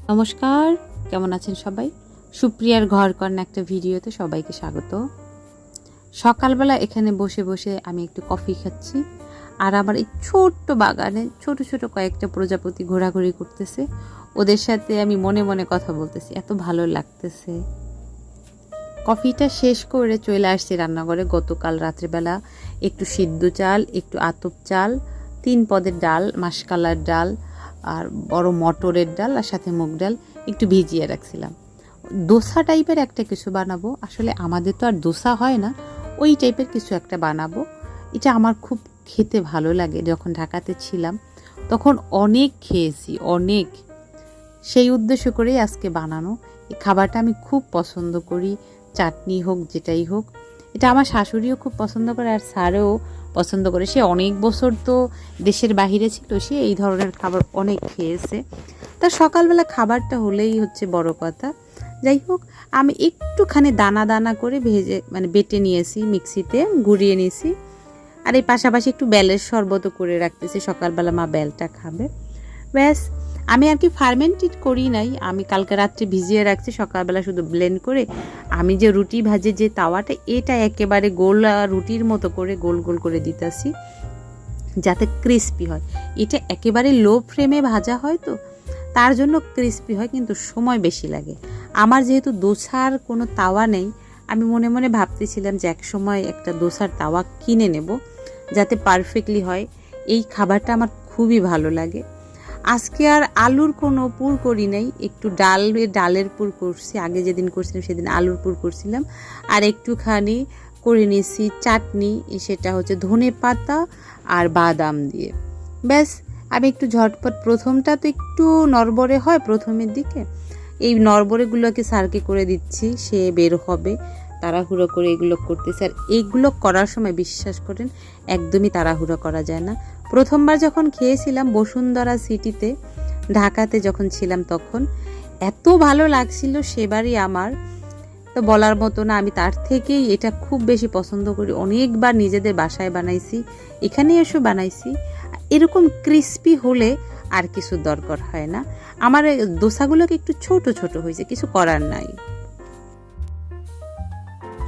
নমস্কার, কেমন আছেন সবাই? সুপ্রিয়ার ঘর কর্নার একটা ভিডিওতে সবাইকে স্বাগত। সকালবেলা এখানে বসে বসে আমি একটু কফি খাচ্ছি, আর আমার এই ছোট্ট বাগানে ছোট ছোট কয়েকটা প্রজাপতি ঘোরাঘুরি করতেছে। ওদের সাথে আমি মনে মনে কথা বলতেছি, এত ভালো লাগতেছে। কফিটা শেষ করে চলে আসছি রান্নাঘরে। গতকাল রাত্রিবেলা একটু সিদ্ধ চাল, একটু আতপ চাল, 3 পদের ডাল, মাসকালার ডাল আর বড় মটরের ডাল আর সাথে মুগ ডাল একটু ভিজিয়ে রাখছিলাম। দোসা টাইপের একটা কিছু বানাবো। আসলে আমাদের তো আর দোসা হয় না, ওই টাইপের কিছু একটা বানাবো। এটা আমার খুব খেতে ভালো লাগে। যখন ঢাকাতে ছিলাম তখন অনেক খেয়েছি, অনেক। সেই উদ্দেশ্য করেই আজকে বানানো। এই খাবারটা আমি খুব পছন্দ করি, চাটনি হোক যেটাই হোক। এটা আমার শাশুড়িও খুব পছন্দ করে, আর স্যারও পছন্দ করে। সে অনেক বছর তো দেশের বাহিরে ছিল, সে এই ধরনের খাবার অনেক খেয়েছে। তা সকালবেলা খাবারটা হলেই হচ্ছে বড় কথা। যাই হোক, আমি একটুখানি দানা দানা করে ভেজে বেটে নিয়েছি, মিক্সিতে গুঁড়িয়ে নিয়েছি। আর এই পাশাপাশি একটু বেলের শরবতও করে রাখতেছি, সকালবেলা মা বেলটা খাবে। ব্যাস, আমি আর কি ফার্মেন্টেড করি নাই, আমি কালকে রাত্রে ভিজিয়ে রাখছি, সকালবেলা শুধু ব্লেন্ড করে আমি যে রুটি ভাজে যে তাওয়াটা, এটা একেবারে গোল রুটির মতো করে গোল গোল করে দিতেছি যাতে ক্রিস্পি হয়। এটা একেবারে লো ফ্লেমে ভাজা হয়, তো তার জন্য ক্রিস্পি হয়, কিন্তু সময় বেশি লাগে। আমার যেহেতু দোসার কোনো তাওয়া নেই, আমি মনে মনে ভাবতেছিলাম যে এক সময় একটা দোসার তাওয়া কিনে নেব, যাতে পারফেক্টলি হয়। এই খাবারটা আমার খুবই ভালো লাগে। আজকে আর আলুর কোনো পুর করি নাই, একটু ডালের পুর করছি। আগে যেদিন করছিলাম সেদিন আলুর পুর করছিলাম, আর একটুখানি করে নিয়েছি চাটনি, সেটা হচ্ছে ধনে পাতা আর বাদাম দিয়ে। ব্যাস, আমি একটু ঝটপট, প্রথমটা তো একটু নড়বড়ে হয় প্রথমের দিকে, এই নড়বড়েগুলোকে স্যারকে করে দিচ্ছি, সে বের হবে, তাড়াহুড়ো করে এগুলো করতেছে। আর এইগুলো করার সময় বিশ্বাস করেন একদমই তাড়াহুড়ো করা যায় না। প্রথমবার যখন খেয়েছিলাম বসুন্ধরা সিটিতে, ঢাকাতে যখন ছিলাম, তখন এত ভালো লাগছিল সেবারই আমার, তো বলার মতো না। আমি তার থেকেই এটা খুব বেশি পছন্দ করি। অনেকবার নিজেদের বাসায় বানাইছি, এখানে এসে বানাইছি। এরকম ক্রিস্পি হলে আর কিছু দরকার হয় না। আমার দোসাগুলোকে একটু ছোট ছোট হয়েছে, কিছু করার নাই।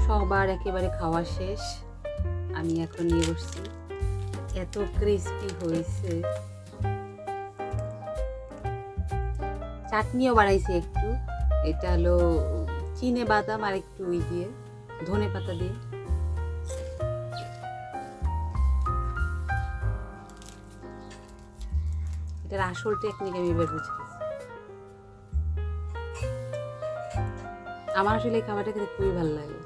সবার একেবারে খাওয়া শেষ, আমি এখন নিয়ে বসছি। এত ক্রিস্পি হয়েছে। চাটনিও বানাইছি একটু, এটা হলো চিনে বাদাম আর একটু দিয়ে ধনে পাতা দিয়ে। এটার আসল টেকনিক আমি এবার বুঝে গেছি। আমার আসলে এই খাবারটা খেতে খুবই ভালো লাগে।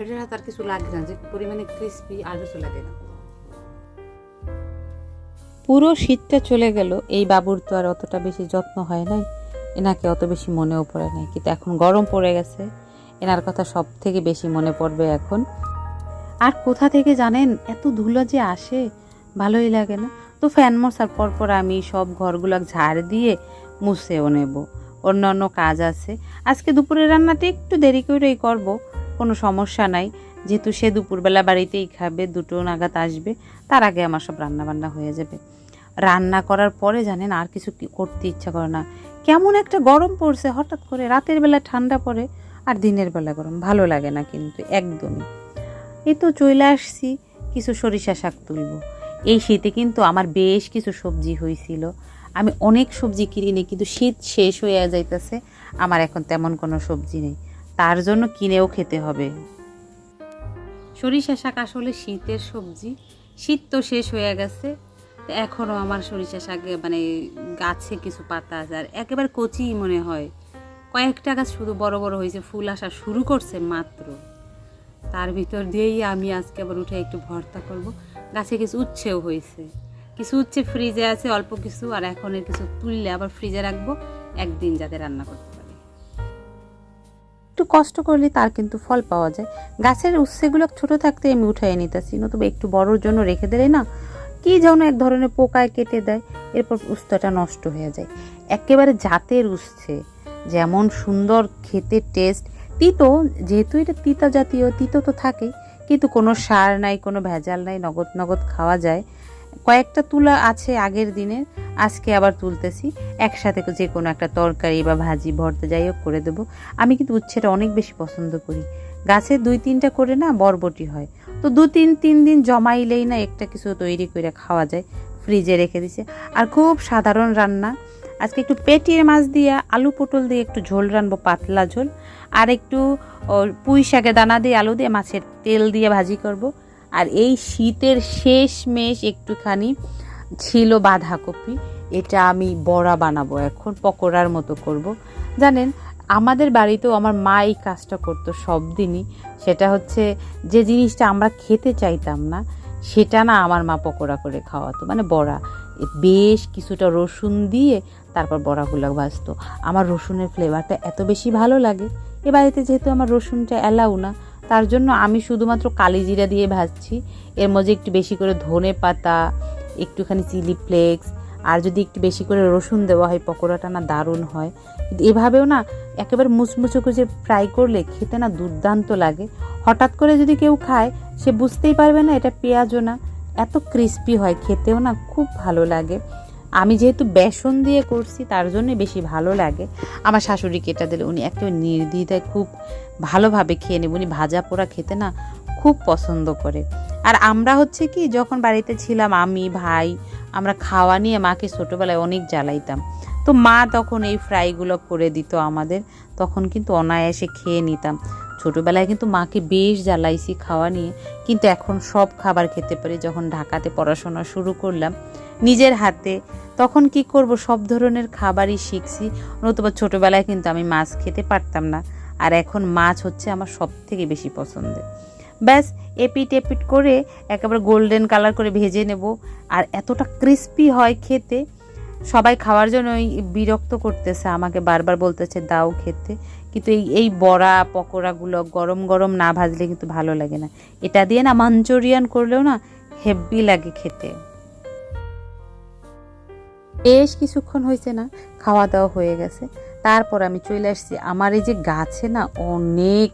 এটা তার কিছু লাগে না, যে পরিমাণে ক্রিস্পি আর কিছু লাগে না। পুরো শীতটা চলে গেল, এই বাবুর তো আর অতটা বেশি যত্ন হয় নাই, এনাকে অত বেশি মনেও পড়ে নাই। কিন্তু এখন গরম পড়ে গেছে, এনার কথা সব থেকে বেশি মনে পড়বে এখন। আর কোথা থেকে জানেন এত ধুলো যে আসে, ভালোই লাগে না। তো ফ্যান মশার পর আমি সব ঘরগুলো ঝাড় দিয়ে মুছেও নেব, অন্যান্য কাজ আছে। আজকে দুপুরের রান্নাটা একটু দেরি করেই করব, কোনো সমস্যা নাই, যেহেতু সে দুপুরবেলা বাড়িতেই খাবে, 2টো নাগাদ আসবে, তার আগে আমার সব রান্নাবান্না হয়ে যাবে। রান্না করার পরে জানেন আর কিছু করতে ইচ্ছা করে না। কেমন একটা গরম পড়ছে হঠাৎ করে, রাতের বেলা ঠান্ডা পড়ে আর দিনের বেলা গরম, ভালো লাগে না কিন্তু একদমই। এই তো চলে আসছি, কিছু সরিষা শাক তুলব। এই শীতে কিন্তু আমার বেশ কিছু সবজি হয়েছিল, আমি অনেক সবজি কিনি, কিন্তু শীত শেষ হয়ে যাইতেছে, আমার এখন তেমন কোনো সবজি নেই, তার জন্য কিনেও খেতে হবে। সরিষা শাক আসলে শীতের সবজি, শীত তো শেষ হয়ে গেছে, এখনও আমার সরিষা শাকে গাছে কিছু পাতা আছে, আর একেবারে কচি মনে হয়। কয়েকটা গাছ শুধু বড় বড় হয়েছে, ফুল আসা শুরু করছে মাত্র। তার ভিতর দিয়েই আমি আজকে আবার উঠে একটু ভর্তা করব। গাছে কিছু উচ্ছেও হয়েছে, কিছু উচ্ছে ফ্রিজে আছে অল্প কিছু, আর এখনের কিছু তুললে আবার ফ্রিজে রাখবো, একদিন যাতে রান্না করতে পারি। একটু কষ্ট করলে তার কিন্তু ফল পাওয়া যায়। গাছের উৎসেগুলো ছোট থাকতে আমি উঠাই নিতেছি, নতুবা একটু বড়োর জন্য রেখে দিলে না কি যেন এক ধরনের পোকায় কেটে দেয়, এরপর উস্তটা নষ্ট হয়ে যায়। একেবারে জাতের উচ্ছে, যেমন সুন্দর খেতে টেস্ট, তিতো, যেহেতু এটা তিতা জাতীয়, তিতো তো থাকেই, কিন্তু কোনো সার নাই, কোনো ভেজাল নাই, নগদ নগদ খাওয়া যায়। কয়েকটা তুলা আছে আগের দিনের, আজকে আবার তুলতেছি, একসাথে যে কোনো একটা তরকারি বা ভাজি ভর্তা যাই হোক করে দেবো। আমি কিন্তু উচ্ছেটা অনেক বেশি পছন্দ করি। গাছে 2-3টা করে না বরবটি হয়, তো 2-3 দিন জমাইলেই না একটা কিছু তৈরি করে খাওয়া যায়। ফ্রিজে রেখে দিছে। আর খুব সাধারণ রান্না, আজকে একটু পেটির মাছ দিয়ে আলু পটল দিয়ে একটু ঝোল রানবো, পাতলা ঝোল। আর একটু পুঁই শাকের দানা দিয়ে আলু দিয়ে মাছের তেল দিয়ে ভাজি করব। আর এই শীতের শেষ মেশ একটুখানি ছিল বাঁধাকপি, এটা আমি বড়া বানাবো, এখন পকোড়ার মতো করব। জানেন, আমাদের বাড়িতেও আমার মা এই কাজটা করতো সব দিনই। সেটা হচ্ছে যে জিনিসটা আমরা খেতে চাইতাম না, সেটা না আমার মা পকোড়া করে খাওয়াতো, মানে বড়া। বেশ কিছুটা রসুন দিয়ে তারপর বড়াগুলো ভাজতো। আমার রসুনের ফ্লেভারটা এত বেশি ভালো লাগে। এ বাড়িতে যেহেতু আমার রসুনটা অ্যালাউ না, তার জন্য আমি শুধুমাত্র কালি জিরা দিয়ে ভাজছি। এর মধ্যে একটু বেশি করে ধনে পাতা, একটুখানি চিলি ফ্লেক্স, আর যদি একটু বেশি করে রসুন দেওয়া হয় পকোড়াটা না দারুণ হয়। কিন্তু এভাবেও না একেবারে মুচমুচো করে ফ্রাই করলে খেতে না দুর্দান্ত লাগে। হঠাৎ করে যদি কেউ খায়, সে বুঝতেই পারবে না এটা পেঁয়াজও না, এত ক্রিস্পি হয়, খেতেও না খুব ভালো লাগে। আমি যেহেতু বেসন দিয়ে করছি তার জন্য বেশি ভালো লাগে। আমার শাশুড়িকে এটা দিলে উনি একেবারে নির্দ্বিধায় খুব ভালোভাবে খেয়ে নেব। উনি ভাজা পোড়া খেতে না খুব পছন্দ করে। আর আমরা হচ্ছে কি, যখন বাড়িতে ছিলাম আমি ভাই, আমরা খাওয়া নিয়ে মাকে ছোটোবেলায় অনেক জ্বালাইতাম। তো মা তখন এই ফ্রাইগুলো করে দিত আমাদের, তখন কিন্তু অনায়াসে খেয়ে নিতাম। ছোটোবেলায় কিন্তু মাকে বেশ জ্বালাইছি খাওয়া নিয়ে, কিন্তু এখন সব খাবার খেতে পারি। যখন ঢাকাতে পড়াশোনা শুরু করলাম নিজের হাতে, তখন কি করব, সব ধরনের খাবারই শিখছি। নতুবা ছোটোবেলায় কিন্তু আমি মাছ খেতে পারতাম না, আর এখন মাছ হচ্ছে আমার সব থেকে বেশি পছন্দের। ব্যাস এপিট এপিট করে একেবারে গোল্ডেন কালার করে ভেজে নেব। আর এতটা ক্রিস্পি হয় খেতে, সবাই খাওয়ার জন্য বিরক্ত করতেছে আমাকে, বারবার বলতেছে দাও খেতে। কিন্তু এই বড়া পকোড়াগুলো গরম গরম না ভাজলে কিন্তু ভালো লাগে না। এটা দিয়ে না মাঞ্চুরিয়ান করলেও না হেভি লাগে খেতে। বেশ কিছুক্ষণ হয়েছে না, খাওয়া দাওয়া হয়ে গেছে, তারপর আমি চলে আসছি। আমার এই যে গাছে না অনেক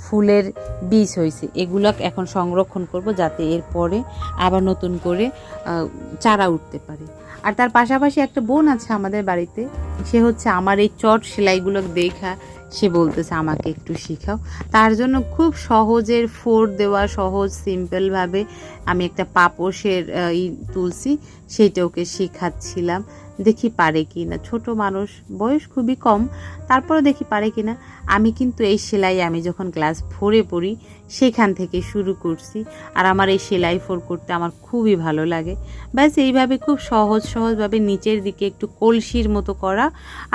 ফুলের বীজ হয়েছে, এগুলো এখন সংরক্ষণ করব, যাতে এরপরে আবার নতুন করে চারা উঠতে পারে। আর তার পাশাপাশি একটা বোন আছে আমাদের বাড়িতে, সে হচ্ছে আমার এই চট সেলাইগুলো দেখা সে বলতেছে আমাকে একটু শেখাও। তার জন্য খুব সহজের ফোর দেওয়া, সহজ সিম্পলভাবে আমি একটা পাপোশের তুলছি, সেইটা ওকে শেখাচ্ছিলাম। দেখি পারে কি না, ছোট মানুষ, বয়স খুবই কম, তারপরে দেখি পারে কি না। আমি কিন্তু এই সেলাই আমি যখন ক্লাস 4-এ পড়ি সেখান থেকে শুরু করছি। আর আমার এই সেলাই 4 করতে আমার খুবই ভালো লাগে। ব্যাস এইভাবে খুব সহজভাবে নিচের দিকে একটু কলসির মতো করা,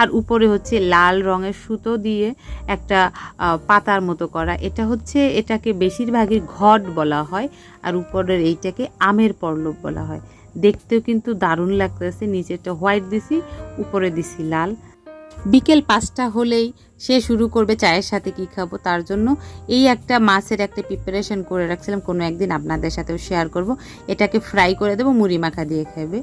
আর উপরে হচ্ছে লাল রঙের সুতো দিয়ে একটা পাতার মতো করা। এটা হচ্ছে, এটাকে বেশিরভাগই ঘট বলা হয়, আর উপরের এইটাকে আমের পল্লব বলা হয়। দেখতেও কিন্তু দারুণ লাগতেছে। নিচেরটা হোয়াইট দিছি, উপরে দিছি লাল। বিকেল 5টা হলেই সে শুরু করবে চায়ের সাথে কি খাবো, তার জন্য এই একটা মাছের একটা প্রিপারেশন করে রাখছিলাম, কোনো একদিন আপনাদের সাথেও শেয়ার করব। এটাকে ফ্রাই করে দেবো, মুড়ি মাখা দিয়ে খাবে।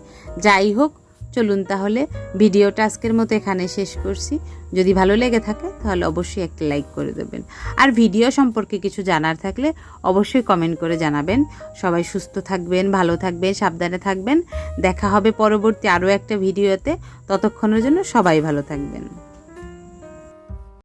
যাই হোক, চলুন তাহলে ভিডিওটা আজকের মতো এখানে শেষ করছি। যদি ভালো লেগে থাকে তাহলে অবশ্যই একটা লাইক করে দেবেন। আর ভিডিও সম্পর্কে কিছু জানার থাকলে অবশ্যই কমেন্ট করে জানাবেন। সবাই সুস্থ থাকবেন, ভালো থাকবেন, সাবধানে থাকবেন। দেখা হবে পরবর্তী আরও একটা ভিডিওতে। ততক্ষণের জন্য সবাই ভালো থাকবেন।